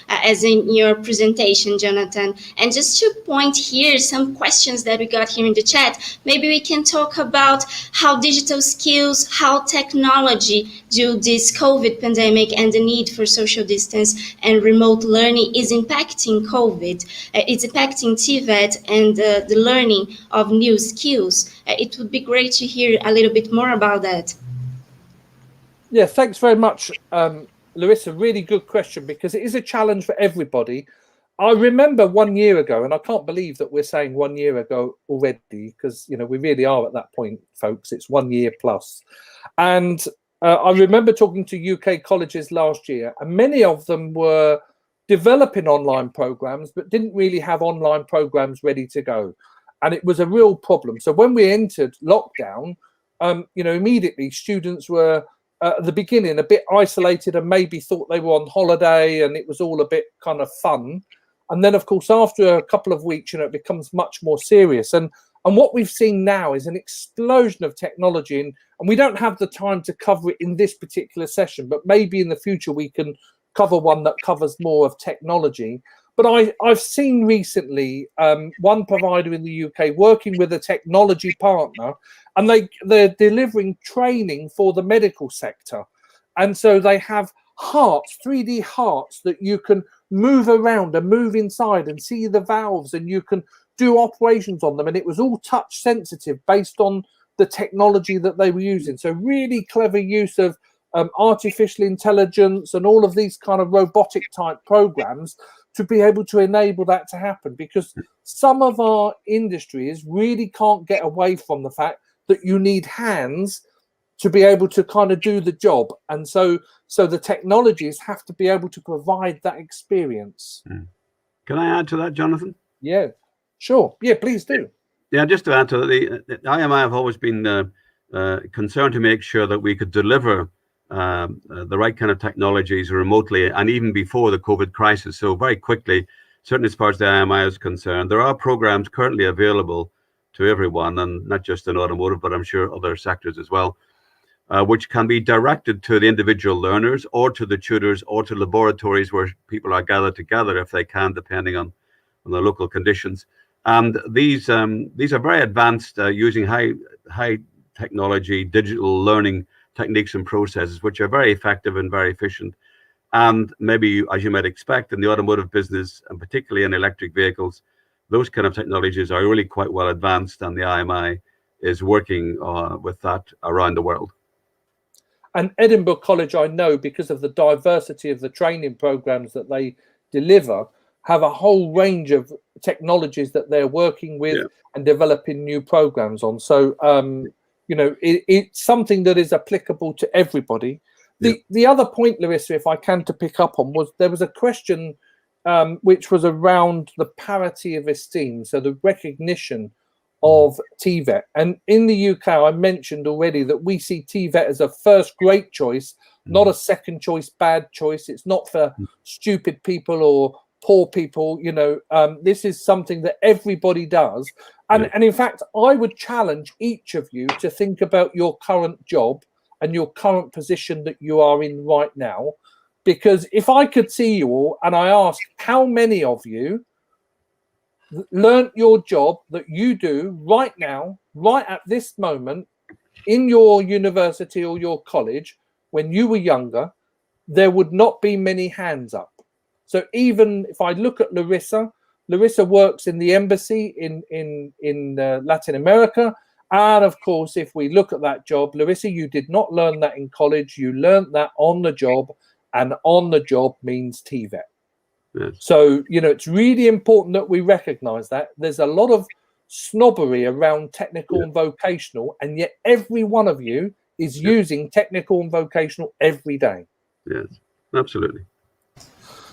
B: as in your presentation, Jonathan. And just to point here some questions that we got here in the chat, maybe we can talk about how digital skills, how technology due this COVID pandemic and the need for social distance and remote learning is impacting COVID. It's impacting TVET and the learning of new skills. It would be great to hear a little bit more about that.
C: Yeah, thanks very much, Larissa. Really good question, because it is a challenge for everybody. I remember 1 year ago, and I can't believe that we're saying 1 year ago already, because, you know, we really are at that point, folks. It's 1 year plus. And I remember talking to UK colleges last year, and many of them were developing online programs, but didn't really have online programs ready to go. And it was a real problem. So when we entered lockdown, you know, immediately students were at the beginning a bit isolated and maybe thought they were on holiday, and it was all a bit kind of fun. And then, of course, after a couple of weeks, you know, it becomes much more serious. And what we've seen now is an explosion of technology, and we don't have the time to cover it in this particular session, but maybe in the future we can cover one that covers more of technology. But I've seen recently one provider in the UK working with a technology partner, and they're delivering training for the medical sector. And so they have hearts, 3D hearts that you can move around and move inside and see the valves, and you can do operations on them. And it was all touch sensitive based on the technology that they were using. So really clever use of artificial intelligence and all of these kind of robotic type programs to be able to enable that to happen, because some of our industries really can't get away from the fact that you need hands to be able to kind of do the job. And so the technologies have to be able to provide that experience.
E: Can I add to that, Jonathan?
C: Yeah, sure. Yeah, please do.
E: Yeah, just to add to that, the IMI have always been concerned to make sure that we could deliver the right kind of technologies remotely, and even before the COVID crisis. So very quickly, certainly as far as the IMI is concerned, there are programs currently available to everyone, and not just in automotive, but I'm sure other sectors as well, which can be directed to the individual learners or to the tutors or to laboratories where people are gathered together if they can, depending on the local conditions. And these are very advanced, using high technology, digital learning techniques and processes, which are very effective and very efficient. And maybe, as you might expect, in the automotive business, and particularly in electric vehicles, those kind of technologies are really quite well advanced, and the IMI is working with that around the world.
C: And Edinburgh College, I know, because of the diversity of the training programs that they deliver, have a whole range of technologies that they're working with and developing new programs on. So, you know, it's something that is applicable to everybody. The other point, Larissa, if I can to pick up on, was there was a question which was around the parity of esteem, so the recognition of TVET. And in the UK, I mentioned already that we see TVET as a first great choice, not a second choice bad choice. It's not for stupid people or poor people. You know, this is something that everybody does. And in fact, I would challenge each of you to think about your current job and your current position that you are in right now. Because if I could see you all and I ask how many of you learnt your job that you do right now, right at this moment, in your university or your college, when you were younger, there would not be many hands up. So even if I look at Larissa works in the embassy in Latin America. And of course, if we look at that job, Larissa, you did not learn that in college. You learned that on the job, and on the job means TVET. Yes. So, you know, it's really important that we recognize that. There's a lot of snobbery around technical and vocational, and yet every one of you is using technical and vocational every day.
E: Yes, absolutely.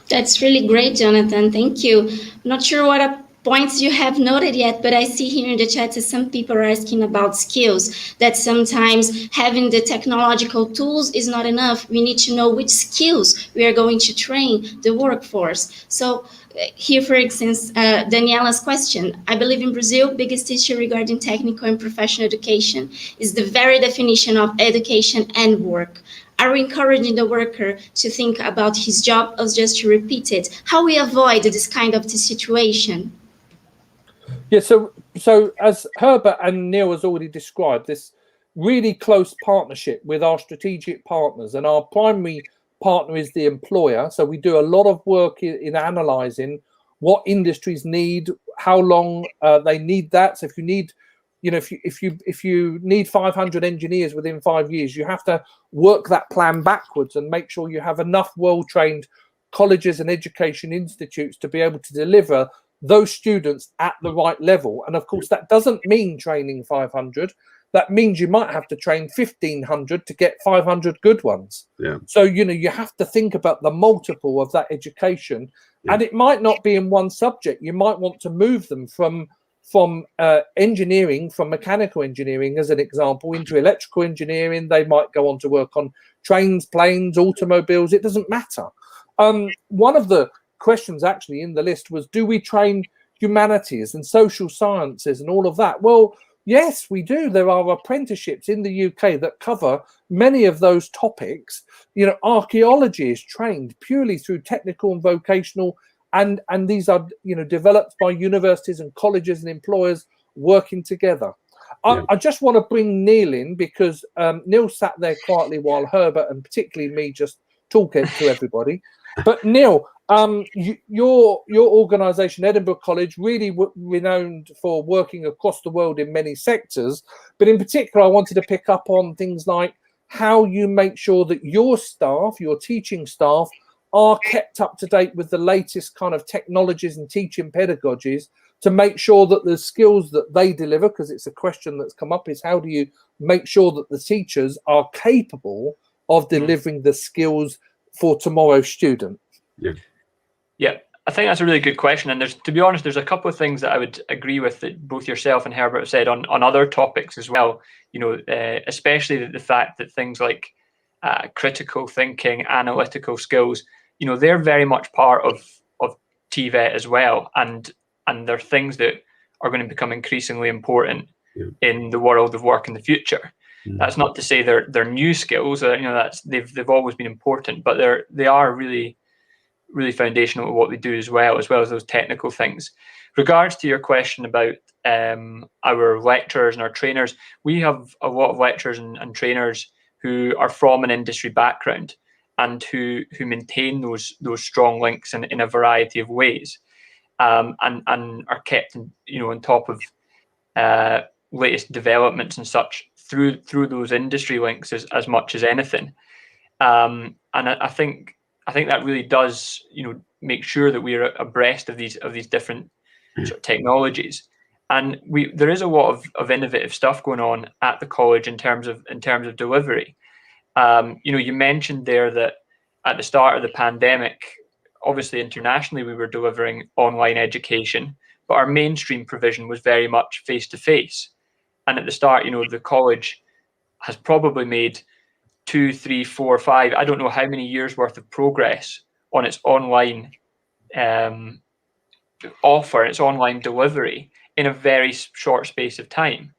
B: That's really great, Jonathan. Thank you. Not sure what points you have noted yet, but I see here in the chat that some people are asking about skills, that sometimes having the technological tools is not enough. We need to know which skills we are going to train the workforce. So here, for instance, Daniela's question, I believe in Brazil, biggest issue regarding technical and professional education is the very definition of education and work. Are we encouraging the worker to think about his job or just to repeat it? How we avoid this kind of situation?
C: Yeah, so as Herbert and Neil has already described, this really close partnership with our strategic partners, and our primary partner is the employer. So we do a lot of work in analysing what industries need, how long they need that. So if you need, you know, if you need 500 engineers within 5 years, you have to work that plan backwards and make sure you have enough well-trained colleges and education institutes to be able to deliver those students at the right level. And of course, that doesn't mean training 500. That means you might have to train 1,500 to get 500 good ones. Yeah. So, you know, you have to think about the multiple of that education. Yeah. And it might not be in one subject. You might want to move them from engineering, from mechanical engineering, as an example, into electrical engineering. They might go on to work on trains, planes, automobiles. It doesn't matter. One of the questions actually in the list was, do we train humanities and social sciences and all of that? Well, Yes, we do. There are apprenticeships in the UK that cover many of those topics. You know, archaeology is trained purely through technical and vocational, and these are, you know, developed by universities and colleges and employers working together.
E: Yeah.
C: I just want to bring Neil in because Neil sat there quietly while Herbert and particularly me just talking to everybody. But Neil, your organisation, Edinburgh College, really renowned for working across the world in many sectors. But in particular, I wanted to pick up on things like how you make sure that your staff, your teaching staff, are kept up to date with the latest kind of technologies and teaching pedagogies to make sure that the skills that they deliver, because it's a question that's come up, is how do you make sure that the teachers are capable of delivering the skills for tomorrow's student?
D: Yeah, I think that's a really good question. And to be honest, there's a couple of things that I would agree with that both yourself and Herbert have said on other topics as well. You know, especially the fact that things like critical thinking, analytical skills, you know, they're very much part of TVET as well, and they're things that are going to become increasingly important in the world of work in the future. That's not to say they're new skills. You know, they've always been important, but they are really foundational to what we do as well as those technical things. Regards to your question about our lecturers and our trainers, we have a lot of lecturers and trainers who are from an industry background and who maintain those strong links in a variety of ways, and are kept, you know, on top of latest developments and such through those industry links as much as anything. And I think that really does, you know, make sure that we are abreast of these different sort of technologies. And there is a lot of innovative stuff going on at the college in terms of delivery. You know, you mentioned there that at the start of the pandemic, obviously internationally we were delivering online education, but our mainstream provision was very much face to face. And at the start, you know, the college has probably made 2, 3, 4, 5, I don't know how many years worth of progress on its online offer, its online delivery in a very short space of time.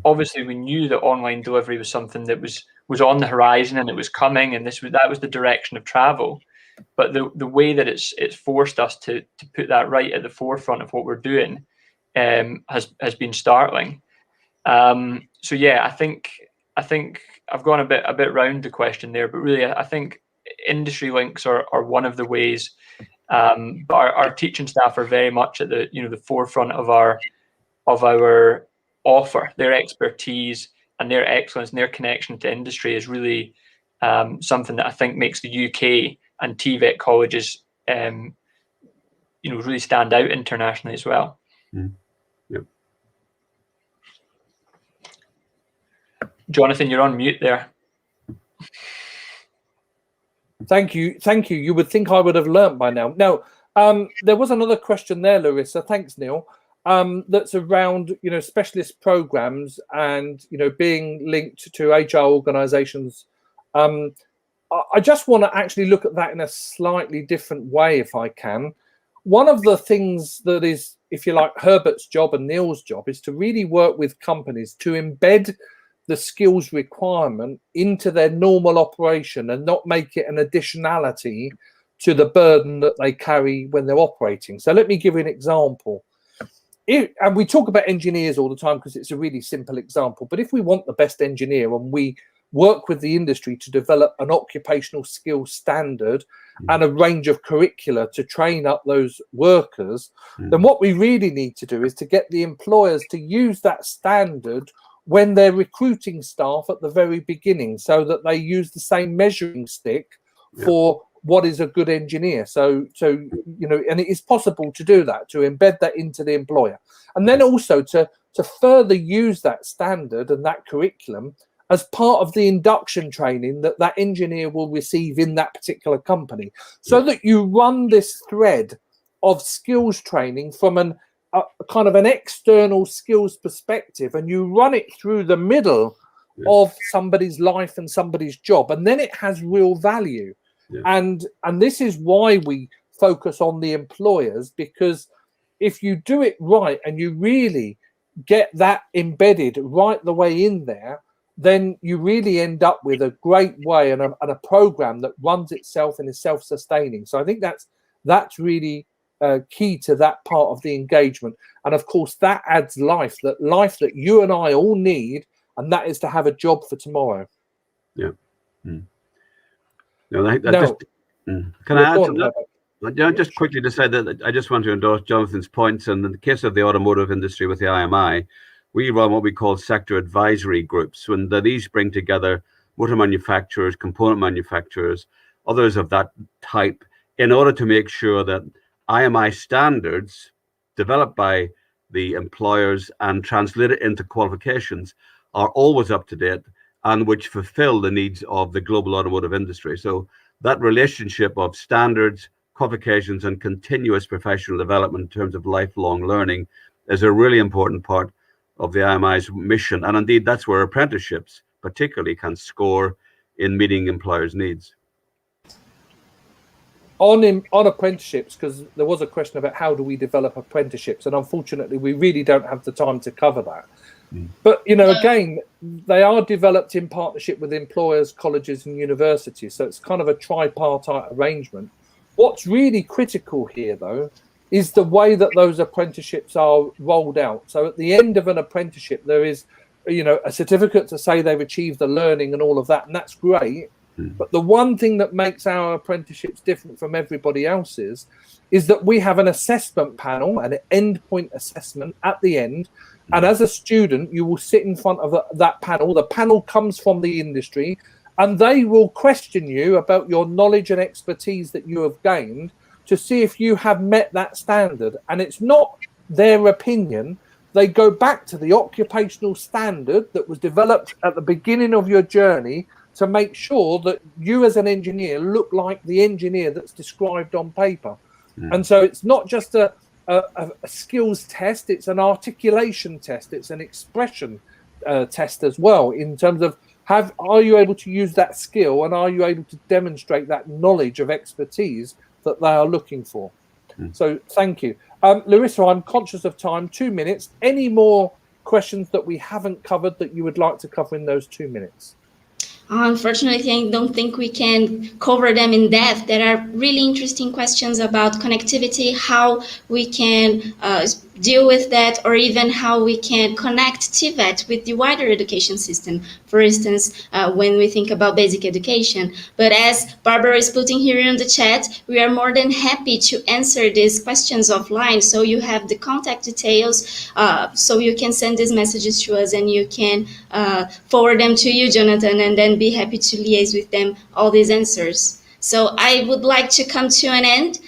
D: Obviously, we knew that online delivery was something that was on the horizon and it was coming, and that was the direction of travel. But the way that it's forced us to put that right at the forefront of what we're doing has been startling. So yeah, I think I've gone a bit round the question there, but really I think industry links are one of the ways. But our teaching staff are very much at the forefront of our offer. Their expertise and their excellence and their connection to industry is really something that I think makes the UK and TVET colleges really stand out internationally as well.
E: Yep.
D: Jonathan, you're on mute there.
C: Thank you. You would think I would have learnt by now. Now, there was another question there, Larissa. Thanks, Neil. That's around, you know, specialist programs and, you know, being linked to HR organisations. I just want to actually look at that in a slightly different way, if I can. One of the things that is, if you like, Herbert's job and Neil's job is to really work with companies to embed the skills requirement into their normal operation and not make it an additionality to the burden that they carry when they're operating. So let me give you an example. And we talk about engineers all the time because it's a really simple example, but if we want the best engineer and we work with the industry to develop an occupational skills standard and a range of curricula to train up those workers, then what we really need to do is to get the employers to use that standard when they're recruiting staff at the very beginning, so that they use the same measuring stick for what is a good engineer. So you know, and it is possible to do that, to embed that into the employer, and then also to further use that standard and that curriculum as part of the induction training that engineer will receive in that particular company, so that you run this thread of skills training from a kind of an external skills perspective, and you run it through the middle of somebody's life and somebody's job, and then it has real value. And this is why we focus on the employers, because if you do it right and you really get that embedded right the way in there, then you really end up with a great way and a program that runs itself and is self-sustaining. So I think that's really key to that part of the engagement. And of course, that adds life that you and I all need, and that is to have a job for tomorrow.
E: Yeah. Mm. No, I just
C: No,
E: can
C: yeah,
E: I
C: go
E: add to
C: on,
E: that?
C: Herbert. Yeah,
E: Just
C: sure.
E: quickly to say that I just want to endorse Jonathan's points. And in the case of the automotive industry with the IMI, we run what we call sector advisory groups, and these bring together motor manufacturers, component manufacturers, others of that type, in order to make sure that IMI standards developed by the employers and translated into qualifications are always up to date and which fulfill the needs of the global automotive industry. So that relationship of standards, qualifications, and continuous professional development in terms of lifelong learning is a really important part of the IMI's mission. And indeed, that's where apprenticeships particularly can score in meeting employers' needs.
C: On apprenticeships, because there was a question about how do we develop apprenticeships, and unfortunately we really don't have the time to cover that. But again, they are developed in partnership with employers, colleges, and universities, so it's kind of a tripartite arrangement. What's really critical here, though, is the way that those apprenticeships are rolled out. So at the end of an apprenticeship, there is a certificate to say they've achieved the learning and all of that, and that's great. But the one thing that makes our apprenticeships different from everybody else's is that we have an assessment panel, an endpoint assessment at the end. And as a student, you will sit in front of that panel. The panel comes from the industry, and they will question you about your knowledge and expertise that you have gained to see if you have met that standard. And it's not their opinion. They go back to the occupational standard that was developed at the beginning of your journey to make sure that you as an engineer look like the engineer that's described on paper. And so it's not just a skills test, it's an articulation test, it's an expression test as well, in terms of are you able to use that skill, and are you able to demonstrate that knowledge of expertise that they are looking for. So thank you. Larissa, I'm conscious of time, 2 minutes. Any more questions that we haven't covered that you would like to cover in those 2 minutes?
B: Unfortunately, I don't think we can cover them in depth. There are really interesting questions about connectivity, how we can deal with that, or even how we can connect TVET with the wider education system, for instance, when we think about basic education. But as Barbara is putting here in the chat, we are more than happy to answer these questions offline. So you have the contact details, so you can send these messages to us, and you can forward them to you, Jonathan, and then be happy to liaise with them all these answers. So I would like to come to an end.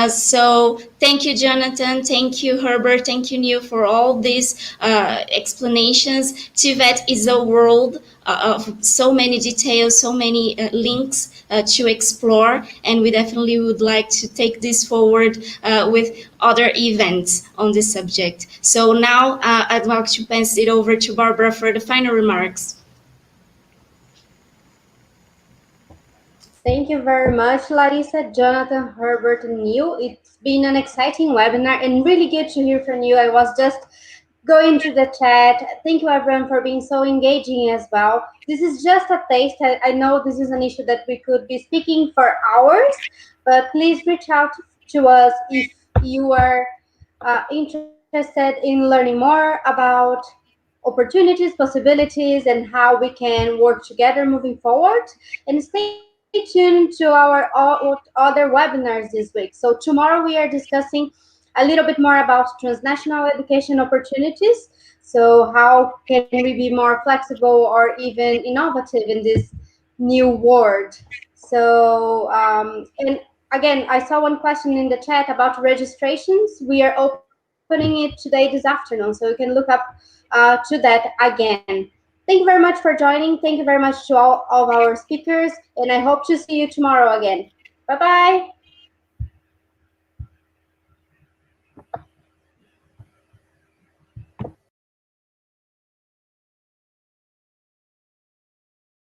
B: So thank you, Jonathan. Thank you, Herbert. Thank you, Neil, for all these explanations. TVET is a world of so many details, so many links to explore, and we definitely would like to take this forward with other events on this subject. So now I'd like to pass it over to Barbara for the final remarks.
A: Thank you very much, Larissa, Jonathan, Herbert, and Neil. It's been an exciting webinar and really good to hear from you. I was just going through the chat. Thank you, everyone, for being so engaging as well. This is just a taste. I know this is an issue that we could be speaking for hours, but please reach out to us if you are interested in learning more about opportunities, possibilities, and how we can work together moving forward. And stay tuned to our other webinars this week. So tomorrow we are discussing a little bit more about transnational education opportunities. So how can we be more flexible or even innovative in this new world? So and again, I saw one question in the chat about registrations. We are opening it today this afternoon, so you can look up to that again. Thank you very much for joining. Thank you very much to all of our speakers, and I hope to see you tomorrow again. Bye-bye.